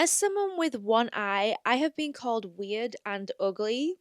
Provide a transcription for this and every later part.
As someone with one eye, I have been called weird and ugly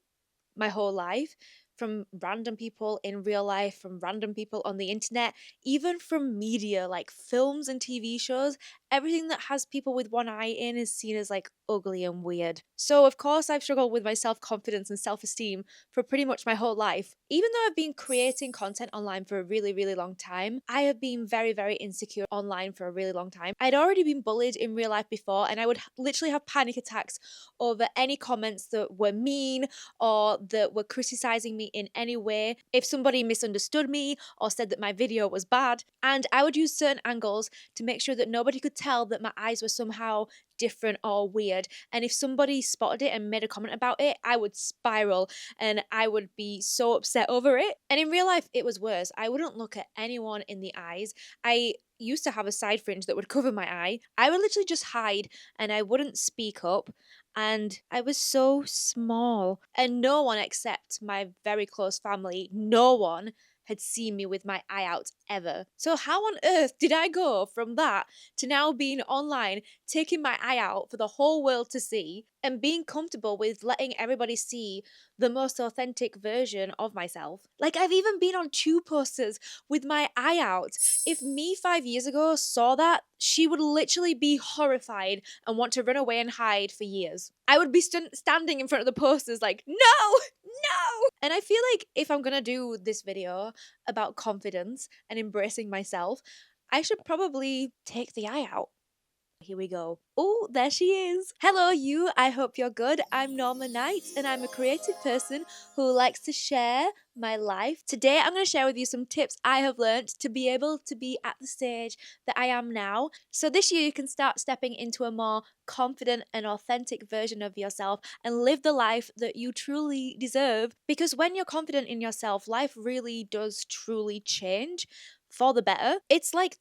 my whole life, from random people in real life, from random people on the internet, even from media like films and TV shows. Everything that has people with one eye in is seen as like ugly and weird. So, of course, I've struggled with my self confidence and self esteem for pretty much my whole life. Even though I've been creating content online for a really, really long time, I have been very, very insecure online for a really long time. I'd already been bullied in real life before, and I would literally have panic attacks over any comments that were mean or that were criticizing me in any way. If somebody misunderstood me or said that my video was bad, and I would use certain angles to make sure that nobody could tell that my eyes were somehow different or weird. And if somebody spotted it and made a comment about it, I would spiral and I would be so upset over it. And in real life, it was worse. I wouldn't look at anyone in the eyes. I used to have a side fringe that would cover my eye. I would literally just hide and I wouldn't speak up. And I was so small, and no one except my very close family, no one had seen me with my eye out ever. So, how on earth did I go from that to now being online, taking my eye out for the whole world to see, and being comfortable with letting everybody see the most authentic version of myself? Like, I've even been on tube posters with my eye out. If me 5 years ago saw that, she would literally be horrified and want to run away and hide for years. I would be standing in front of the posters like, no, no. And I feel like if I'm gonna do this video about confidence and embracing myself, I should probably take the eye out. Here we go. Oh, there she is. Hello, you. I hope you're good. I'm Norma Knight, and I'm a creative person who likes to share my life. Today, I'm going to share with you some tips I have learned to be able to be at the stage that I am now. So, this year, you can start stepping into a more confident and authentic version of yourself and live the life that you truly deserve. Because when you're confident in yourself, life really does truly change for the better. It's like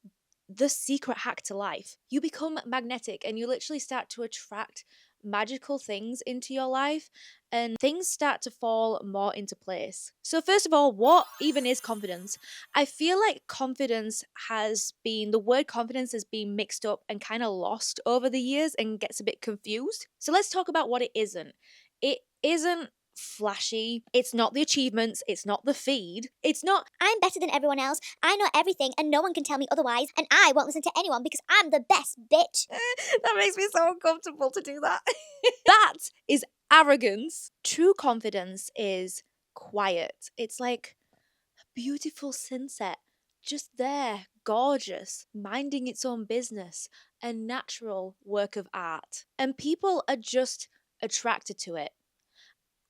the secret hack to life. You become magnetic and you literally start to attract magical things into your life and things start to fall more into place. So, first of all, what even is confidence? I feel like the word confidence has been mixed up and kind of lost over the years and gets a bit confused. So, let's talk about what it isn't. It isn't flashy. It's not the achievements. It's not the feed. It's not, I'm better than everyone else. I know everything and no one can tell me otherwise. And I won't listen to anyone because I'm the best bitch. that makes me so uncomfortable to do that. That is arrogance. True confidence is quiet. It's like a beautiful sunset, just there, gorgeous, minding its own business, a natural work of art. And people are just attracted to it.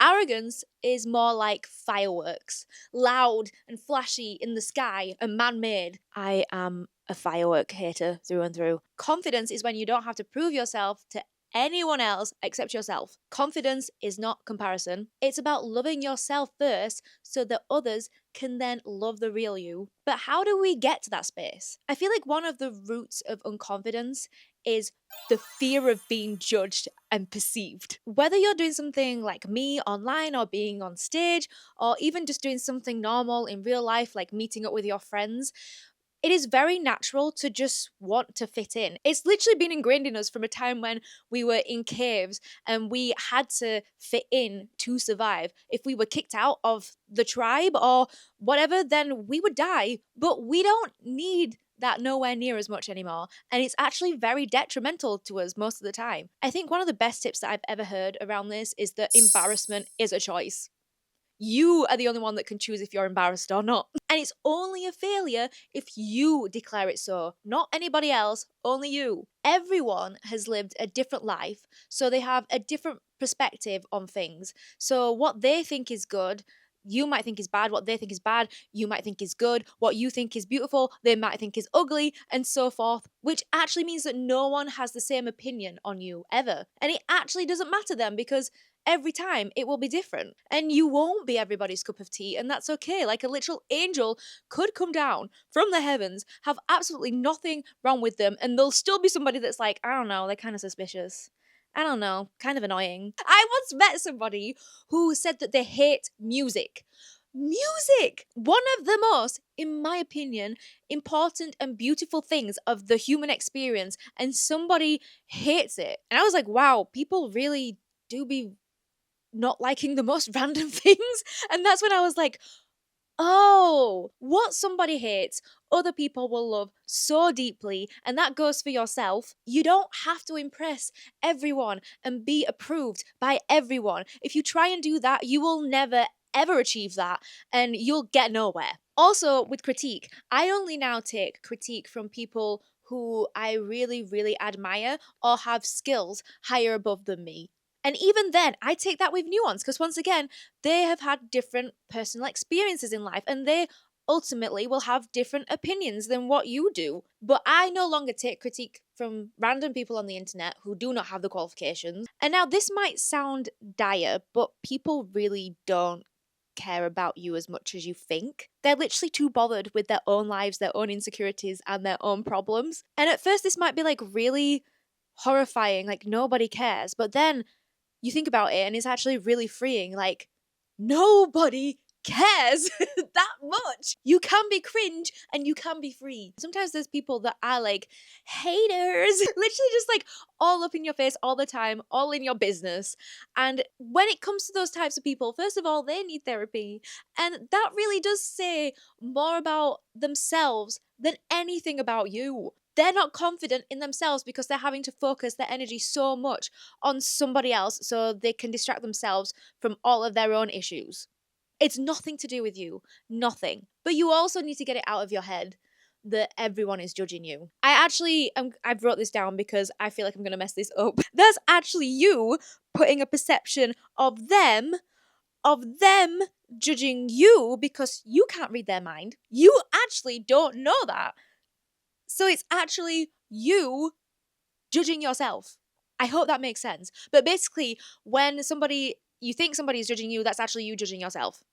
Arrogance is more like fireworks, loud and flashy in the sky and man made. I am a firework hater through and through. Confidence is when you don't have to prove yourself to anyone else except yourself. Confidence is not comparison. It's about loving yourself first so that others can then love the real you. But how do we get to that space? I feel like one of the roots of unconfidence is the fear of being judged and perceived. Whether you're doing something like me online or being on stage, or even just doing something normal in real life, like meeting up with your friends, it is very natural to just want to fit in. It's literally been ingrained in us from a time when we were in caves and we had to fit in to survive. If we were kicked out of the tribe or whatever, then we would die. But we don't need that nowhere near as much anymore. And it's actually very detrimental to us most of the time. I think one of the best tips that I've ever heard around this is that embarrassment is a choice. You are the only one that can choose if you're embarrassed or not. And it's only a failure if you declare it so, not anybody else, only you. Everyone has lived a different life, so they have a different perspective on things. So what they think is good, you might think is bad. What they think is bad, you might think is good. What you think is beautiful, they might think is ugly, and so forth, which actually means that no one has the same opinion on you ever. And it actually doesn't matter then because every time it will be different and you won't be everybody's cup of tea, and that's okay. Like a literal angel could come down from the heavens, have absolutely nothing wrong with them, and there'll still be somebody that's like, I don't know, they're kind of suspicious. I don't know, kind of annoying. I once met somebody who said that they hate music. Music! One of the most, in my opinion, important and beautiful things of the human experience, and somebody hates it. And I was like, wow, people really do be not liking the most random things. And that's when I was like, oh, what somebody hates, other people will love so deeply, and that goes for yourself. You don't have to impress everyone and be approved by everyone. If you try and do that, you will never ever achieve that and you'll get nowhere. Also, with critique, I only now take critique from people who I really, really admire or have skills higher above than me. And even then, I take that with nuance because once again, they have had different personal experiences in life and they ultimately will have different opinions than what you do. But I no longer take critique from random people on the internet who do not have the qualifications. And now this might sound dire, but people really don't care about you as much as you think. They're literally too bothered with their own lives, their own insecurities, and their own problems. And at first, this might be like really horrifying, like nobody cares. But then you think about it and it's actually really freeing. Like, nobody cares that much. You can be cringe and you can be free. Sometimes there's people that are like haters, literally just like all up in your face all the time, all in your business. And when it comes to those types of people, first of all, they need therapy. And that really does say more about themselves than anything about you. They're not confident in themselves because they're having to focus their energy so much on somebody else so they can distract themselves from all of their own issues. It's nothing to do with you, nothing. But you also need to get it out of your head that everyone is judging you. I wrote this down because I feel like I'm going to mess this up. That's actually you putting a perception of them judging you because you can't read their mind. You actually don't know that. So it's actually you judging yourself. I hope that makes sense. But basically, when you think somebody is judging you, that's actually you judging yourself.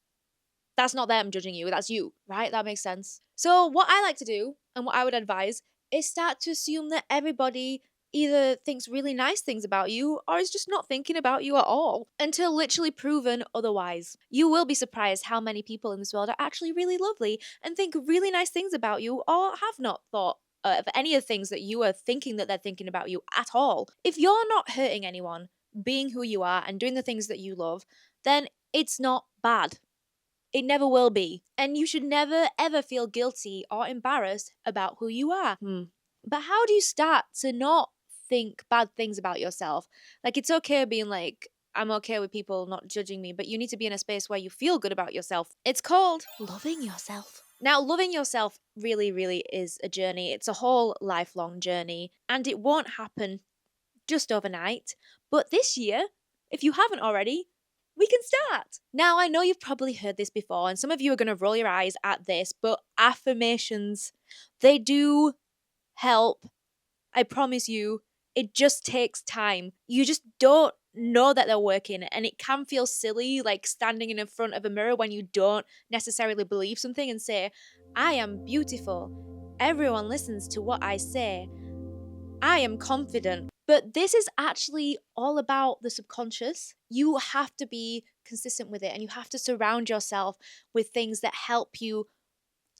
That's not them judging you, that's you, right? That makes sense. So, what I like to do and what I would advise is start to assume that everybody either thinks really nice things about you or is just not thinking about you at all until literally proven otherwise. You will be surprised how many people in this world are actually really lovely and think really nice things about you or have not thought of any of the things that you are thinking that they're thinking about you at all. If you're not hurting anyone, being who you are and doing the things that you love, then it's not bad. It never will be. And you should never ever feel guilty or embarrassed about who you are. But how do you start to not think bad things about yourself? Like, it's okay being like, I'm okay with people not judging me, but you need to be in a space where you feel good about yourself. It's called loving yourself. Now, loving yourself really, really is a journey. It's a whole lifelong journey, and it won't happen just overnight. But this year, if you haven't already, we can start. Now, I know you've probably heard this before, and some of you are going to roll your eyes at this, but affirmations, they do help. I promise you, it just takes time. You just don't know that they're working, and it can feel silly, like standing in front of a mirror when you don't necessarily believe something and say, I am beautiful. Everyone listens to what I say. I am confident. But this is actually all about the subconscious. You have to be consistent with it and you have to surround yourself with things that help you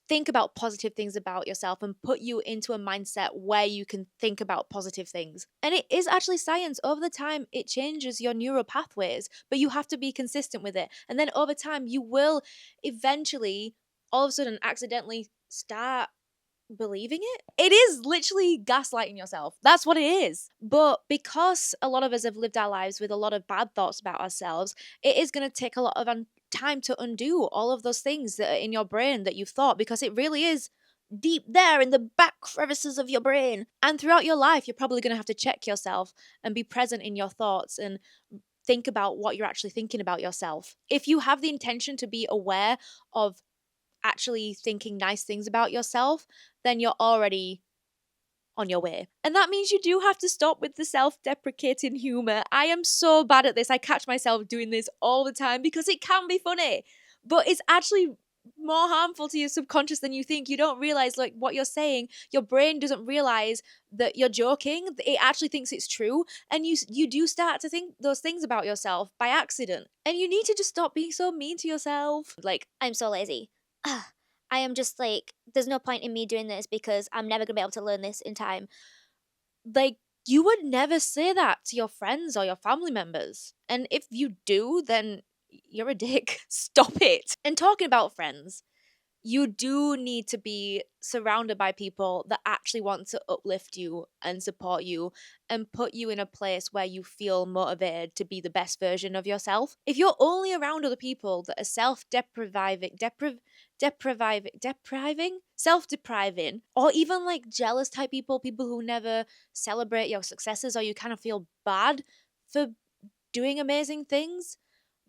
think about positive things about yourself and put you into a mindset where you can think about positive things. And it is actually science. Over the time, it changes your neural pathways, but you have to be consistent with it. And then over time, you will eventually all of a sudden accidentally start believing it. It is literally gaslighting yourself. That's what it is. But because a lot of us have lived our lives with a lot of bad thoughts about ourselves, it is going to take a lot of time to undo all of those things that are in your brain that you've thought, because it really is deep there in the back crevices of your brain. And throughout your life, you're probably going to have to check yourself and be present in your thoughts and think about what you're actually thinking about yourself. If you have the intention to be aware of actually thinking nice things about yourself, then you're already on your way. And that means you do have to stop with the self-deprecating humor. I am so bad at this. I catch myself doing this all the time because it can be funny, but it's actually more harmful to your subconscious than you think. You don't realize like what you're saying. Your brain doesn't realize that you're joking. It actually thinks it's true, and you do start to think those things about yourself by accident. And you need to just stop being so mean to yourself. Like, I'm so lazy. I am just like, there's no point in me doing this because I'm never gonna be able to learn this in time. like you would never say that to your friends or your family members. And if you do, then you're a dick. Stop it. And talking about friends, you do need to be surrounded by people that actually want to uplift you and support you and put you in a place where you feel motivated to be the best version of yourself. If you're only around other people that are self-depriving, or even like jealous type people, people who never celebrate your successes, or you kind of feel bad for doing amazing things,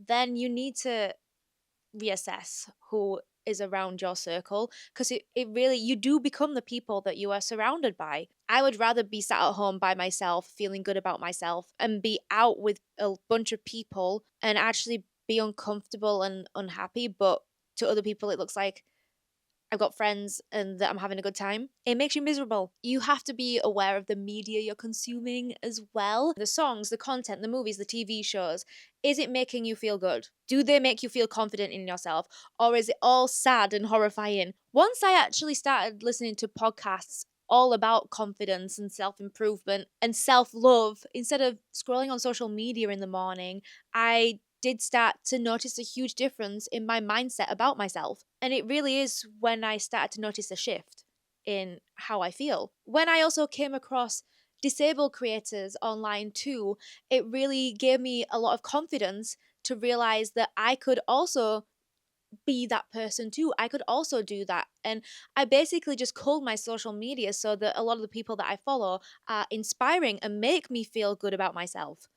then you need to reassess who is around your circle, because it really, you do become the people that you are surrounded by. I would rather be sat at home by myself feeling good about myself and be out with a bunch of people and actually be uncomfortable and unhappy, but to other people it looks like I've got friends and that I'm having a good time. It makes you miserable. You have to be aware of the media you're consuming as well. The songs, the content, the movies, the TV shows. Is it making you feel good? Do they make you feel confident in yourself? Or is it all sad and horrifying? Once I actually started listening to podcasts all about confidence and self improvement and self love, instead of scrolling on social media in the morning, I did start to notice a huge difference in my mindset about myself. And it really is when I started to notice a shift in how I feel. When I also came across disabled creators online too, it really gave me a lot of confidence to realize that I could also be that person too. I could also do that. And I basically just culled my social media so that a lot of the people that I follow are inspiring and make me feel good about myself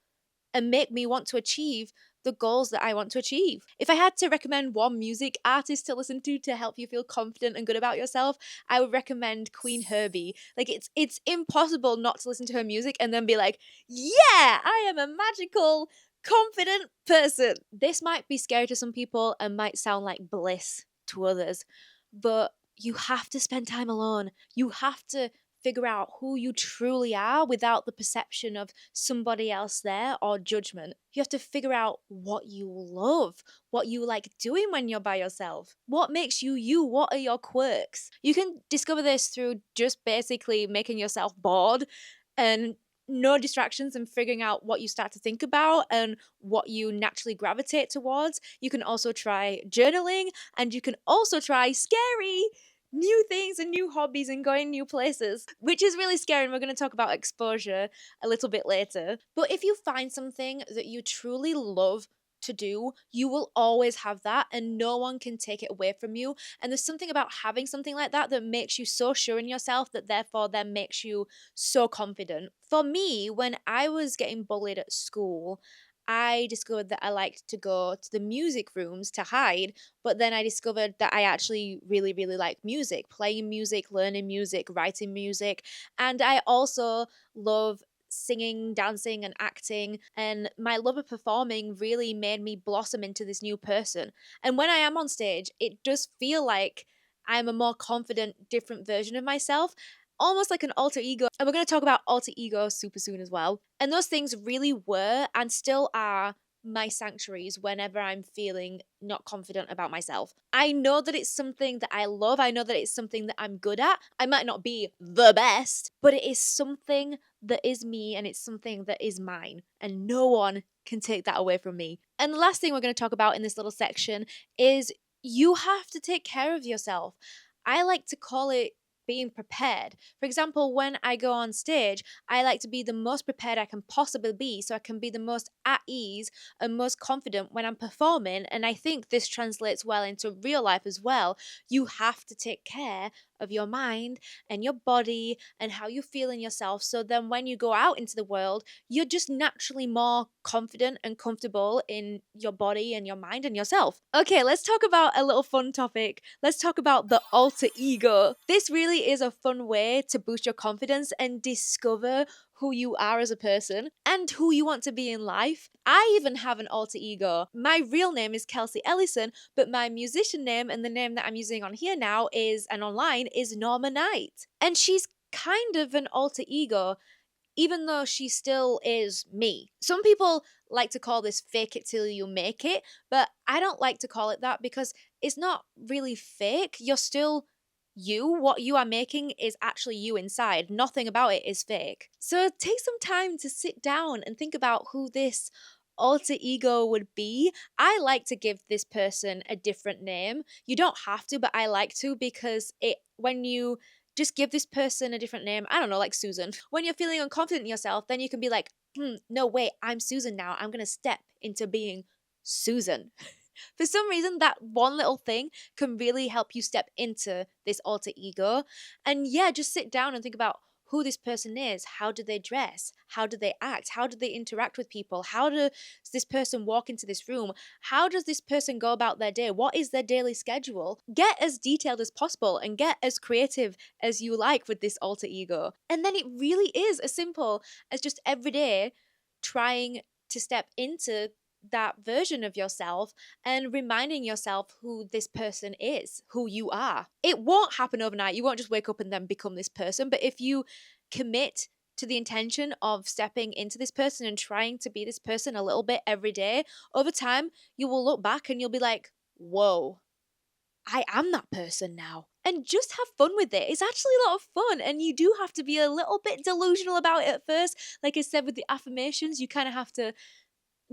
and make me want to achieve the goals that I want to achieve. If I had to recommend one music artist to listen to help you feel confident and good about yourself, I would recommend Queen Herbie. Like it's impossible not to listen to her music and then be like, "Yeah, I am a magical confident person." This might be scary to some people and might sound like bliss to others, but you have to spend time alone. You have to figure out who you truly are without the perception of somebody else there or judgment. You have to figure out what you love, what you like doing when you're by yourself, what makes you you, what are your quirks. You can discover this through just basically making yourself bored and no distractions and figuring out what you start to think about and what you naturally gravitate towards. You can also try journaling, and you can also try scary new things and new hobbies and going new places, which is really scary. And we're going to talk about exposure a little bit later. But if you find something that you truly love to do, you will always have that, and no one can take it away from you. And there's something about having something like that that makes you so sure in yourself that therefore then makes you so confident. For me, when I was getting bullied at school, I discovered that I liked to go to the music rooms to hide, but then I discovered that I actually really, really like music, playing music, learning music, writing music. And I also love singing, dancing, and acting. And my love of performing really made me blossom into this new person. And when I am on stage, it does feel like I'm a more confident, different version of myself, almost like an alter ego. And we're going to talk about alter ego super soon as well. And those things really were and still are my sanctuaries whenever I'm feeling not confident about myself. I know that it's something that I love. I know that it's something that I'm good at. I might not be the best, but it is something that is me and it's something that is mine. And no one can take that away from me. And the last thing we're going to talk about in this little section is you have to take care of yourself. I like to call it being prepared. For example, when I go on stage, I like to be the most prepared I can possibly be so I can be the most at ease and most confident when I'm performing. And I think this translates well into real life as well. You have to take care of your mind and your body and how you feel in yourself. So then when you go out into the world, you're just naturally more confident and comfortable in your body and your mind and yourself. Okay, let's talk about a little fun topic. Let's talk about the alter ego. This really is a fun way to boost your confidence and discover who you are as a person and who you want to be in life. I even have an alter ego. My real name is Kelsey Ellison, but my musician name and the name that I'm using on here now is and online is Norma Knight. And she's kind of an alter ego, even though she still is me. Some people like to call this fake it till you make it, but I don't like to call it that because it's not really fake. You're still you. What you are making is actually you inside. Nothing about it is fake. So take some time to sit down and think about who this alter ego would be. I like to give this person a different name. You don't have to, but I like to because it when you just give this person a different name. I don't know, like Susan. When you're feeling unconfident in yourself, then you can be like, no, wait, I'm Susan now. I'm going to step into being Susan. For some reason, that one little thing can really help you step into this alter ego. And yeah, just sit down and think about who this person is. How do they dress? How do they act? How do they interact with people? How does this person walk into this room? How does this person go about their day? What is their daily schedule? Get as detailed as possible and get as creative as you like with this alter ego. And then it really is as simple as just every day trying to step into that version of yourself and reminding yourself who this person is, who you are. It won't happen overnight. You won't just wake up and then become this person. But if you commit to the intention of stepping into this person and trying to be this person a little bit every day, over time, you will look back and you'll be like, whoa, I am that person now. And just have fun with it. It's actually a lot of fun. And you do have to be a little bit delusional about it at first. Like I said with the affirmations, you kind of have to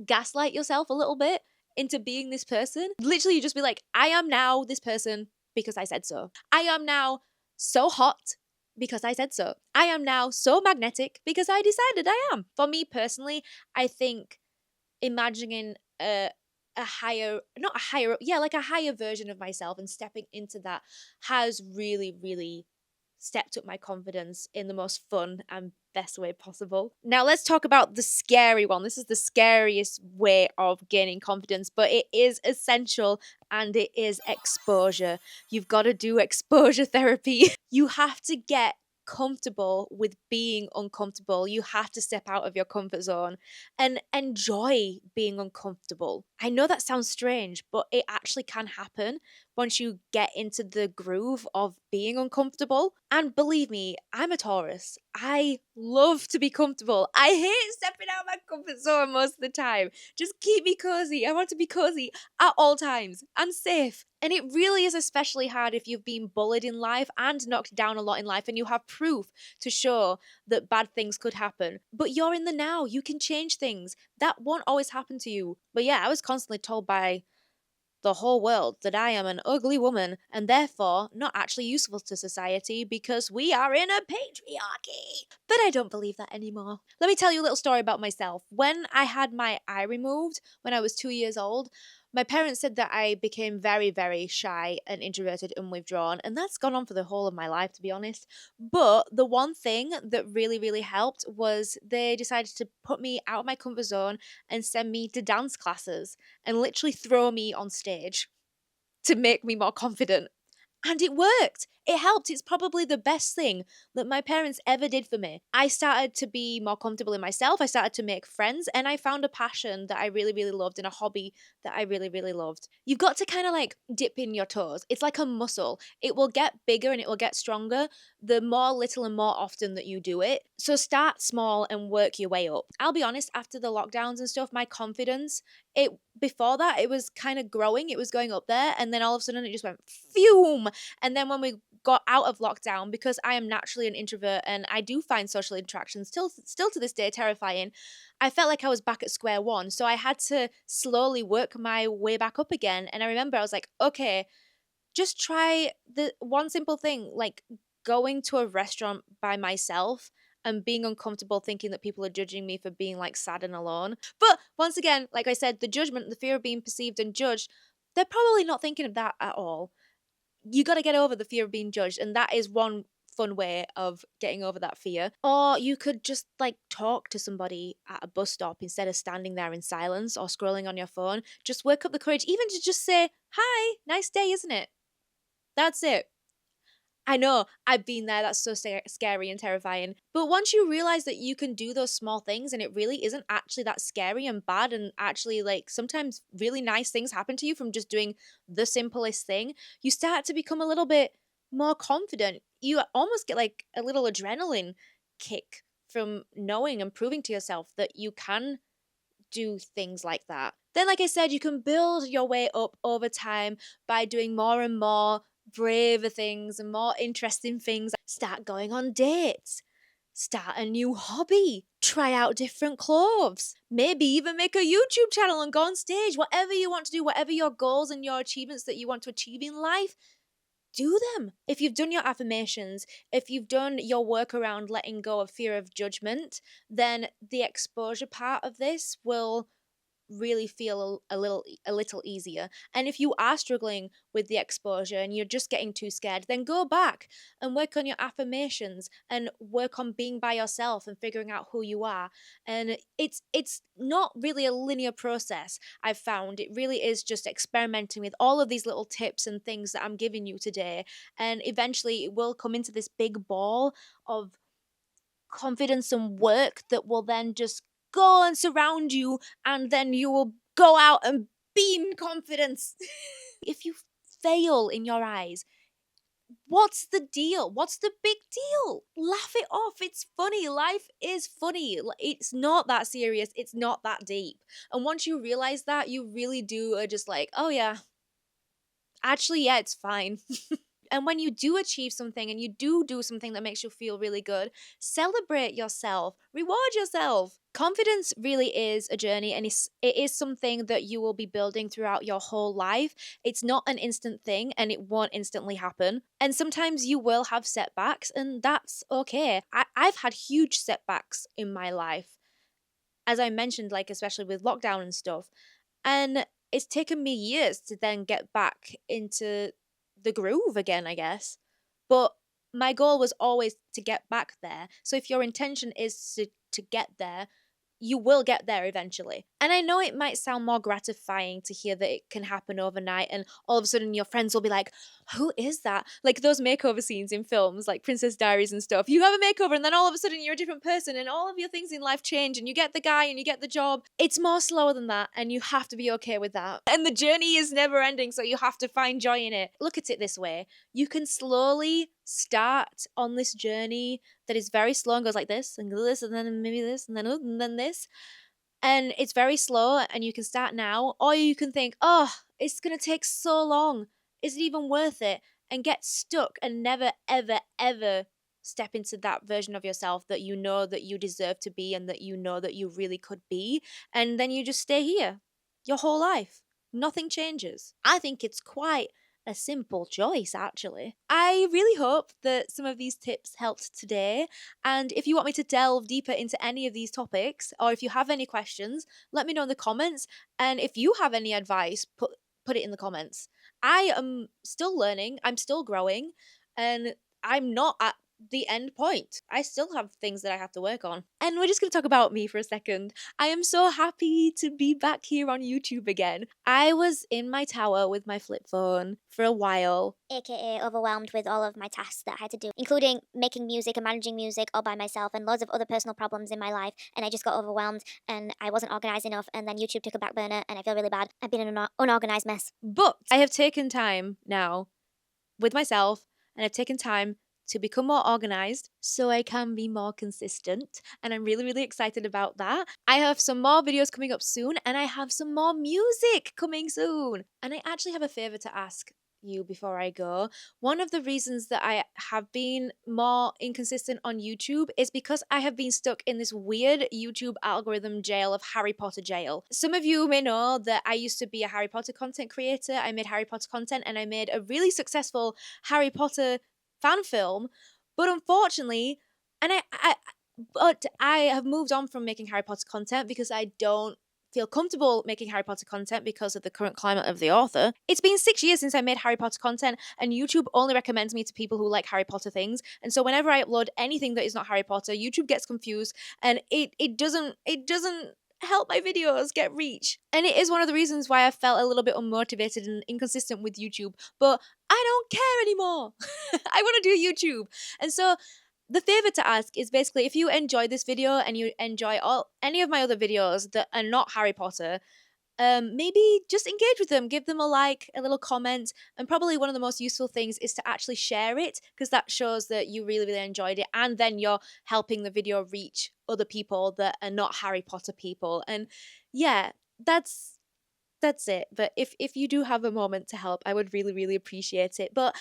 gaslight yourself a little bit into being this person. Literally, you just be like, I am now this person because I said so. I am now so hot because I said so. I am now so magnetic because I decided I am. For me personally, I think imagining a higher, not a higher, yeah, like a higher version of myself and stepping into that has really, really stepped up my confidence in the most fun and best way possible. Now, let's talk about the scary one. This is the scariest way of gaining confidence, but it is essential and it is exposure. You've got to do exposure therapy. You have to get comfortable with being uncomfortable. You have to step out of your comfort zone and enjoy being uncomfortable. I know that sounds strange, but it actually can happen once you get into the groove of being uncomfortable. And believe me, I'm a Taurus. I love to be comfortable. I hate stepping out of my comfort zone most of the time. Just keep me cozy. I want to be cozy at all times and safe. And it really is especially hard if you've been bullied in life and knocked down a lot in life and you have proof to show that bad things could happen. But you're in the now. You can change things. That won't always happen to you. But yeah, I was constantly told by the whole world that I am an ugly woman and therefore not actually useful to society because we are in a patriarchy. But I don't believe that anymore. Let me tell you a little story about myself. When I had my eye removed when I was 2 years old, my parents said that I became very, very shy and introverted and withdrawn, and that's gone on for the whole of my life, to be honest. But the one thing that really, really helped was they decided to put me out of my comfort zone and send me to dance classes and literally throw me on stage to make me more confident. And it worked. It helped. It's probably the best thing that my parents ever did for me. I started to be more comfortable in myself. I started to make friends and I found a passion that I really, really loved and a hobby that I really, really loved. You've got to kind of like dip in your toes. It's like a muscle. It will get bigger and it will get stronger the more little and more often that you do it. So start small and work your way up. I'll be honest, after the lockdowns and stuff, my confidence, it before that it was kind of growing, it was going up there, and then all of a sudden it just went fume. And then when we got out of lockdown, because I am naturally an introvert and I do find social interactions still to this day terrifying, I felt like I was back at square one. So I had to slowly work my way back up again. And I remember I was like, okay, just try the one simple thing, like going to a restaurant by myself and being uncomfortable thinking that people are judging me for being like sad and alone. But once again, like I said, the judgment, the fear of being perceived and judged, they're probably not thinking of that at all. You got to get over the fear of being judged, and that is one fun way of getting over that fear. Or you could just like talk to somebody at a bus stop instead of standing there in silence or scrolling on your phone. Just work up the courage even to just say, "Hi, nice day, isn't it?" That's it. I know, I've been there, that's so scary and terrifying. But once you realize that you can do those small things and it really isn't actually that scary and bad, and actually, like, sometimes really nice things happen to you from just doing the simplest thing, you start to become a little bit more confident. You almost get like a little adrenaline kick from knowing and proving to yourself that you can do things like that. Then, like I said, you can build your way up over time by doing more and more braver things and more interesting things. Start going on dates, start a new hobby, try out different clothes, maybe even make a YouTube channel and go on stage. Whatever you want to do, whatever your goals and your achievements that you want to achieve in life, do them. If you've done your affirmations, if you've done your work around letting go of fear of judgment, then the exposure part of this will really feel a little easier. And if you are struggling with the exposure and you're just getting too scared, then go back and work on your affirmations and work on being by yourself and figuring out who you are. And it's not really a linear process. I've found it really is just experimenting with all of these little tips and things that I'm giving you today, and eventually it will come into this big ball of confidence and work that will then just go and surround you, and then you will go out and beam confidence. If you fail in your eyes, what's the deal? What's the big deal? Laugh it off. It's funny. Life is funny. It's not that serious. It's not that deep. And once you realize that, you really do are just like, oh yeah, actually, yeah, it's fine. And when you do achieve something and you do something that makes you feel really good, celebrate yourself, reward yourself. Confidence really is a journey, and it is something that you will be building throughout your whole life. It's not an instant thing and it won't instantly happen. And sometimes you will have setbacks, and that's okay. I've had huge setbacks in my life, as I mentioned, like especially with lockdown and stuff. And it's taken me years to then get back into the groove again, I guess. But my goal was always to get back there. So if your intention is to get there, you will get there eventually. And I know it might sound more gratifying to hear that it can happen overnight, and all of a sudden your friends will be like, who is that? Like those makeover scenes in films like Princess Diaries and stuff. You have a makeover and then all of a sudden you're a different person and all of your things in life change and you get the guy and you get the job. It's more slower than that, and you have to be okay with that. And the journey is never ending, so you have to find joy in it. Look at it this way. You can slowly start on this journey that is very slow and goes like this and this and then maybe this and then this. And it's very slow and you can start now, or you can think, oh, it's going to take so long. Is it even worth it? And get stuck and never, ever, ever step into that version of yourself that you know that you deserve to be and that you know that you really could be. And then you just stay here your whole life. Nothing changes. I think it's quite a simple choice, actually. I really hope that some of these tips helped today. And if you want me to delve deeper into any of these topics, or if you have any questions, let me know in the comments. And if you have any advice, put it in the comments. I am still learning, I'm still growing, and I'm not at the end point. I still have things that I have to work on. And we're just going to talk about me for a second. I am so happy to be back here on YouTube again. I was in my tower with my flip phone for a while. AKA overwhelmed with all of my tasks that I had to do, including making music and managing music all by myself and loads of other personal problems in my life. And I just got overwhelmed and I wasn't organized enough. And then YouTube took a back burner and I feel really bad. I've been an unorganized mess. But I have taken time now with myself, and I've taken time to become more organized so I can be more consistent. And I'm really, really excited about that. I have some more videos coming up soon, and I have some more music coming soon. And I actually have a favor to ask you before I go. One of the reasons that I have been more inconsistent on YouTube is because I have been stuck in this weird YouTube algorithm jail of Harry Potter jail. Some of you may know that I used to be a Harry Potter content creator. I made Harry Potter content and I made a really successful Harry Potter fan film, but unfortunately, but I have moved on from making Harry Potter content because I don't feel comfortable making Harry Potter content because of the current climate of the author. It's been 6 years since I made Harry Potter content, and YouTube only recommends me to people who like Harry Potter things. And so whenever I upload anything that is not Harry Potter, YouTube gets confused, and it doesn't help my videos get reach. And it is one of the reasons why I felt a little bit unmotivated and inconsistent with YouTube, but I don't care anymore. I want to do YouTube. And so the favor to ask is basically, if you enjoy this video and you enjoy any of my other videos that are not Harry Potter, maybe just engage with them, give them a like, a little comment, and probably one of the most useful things is to actually share it, because that shows that you really, really enjoyed it, and then you're helping the video reach other people that are not Harry Potter people. And yeah, that's it. But if you do have a moment to help, I would really, really appreciate it. But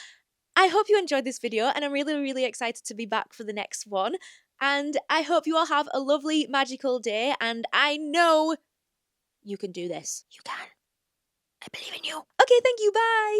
I hope you enjoyed this video, and I'm really, really excited to be back for the next one. And I hope you all have a lovely, magical day, and I know you can do this. You can. I believe in you. Okay, thank you. Bye.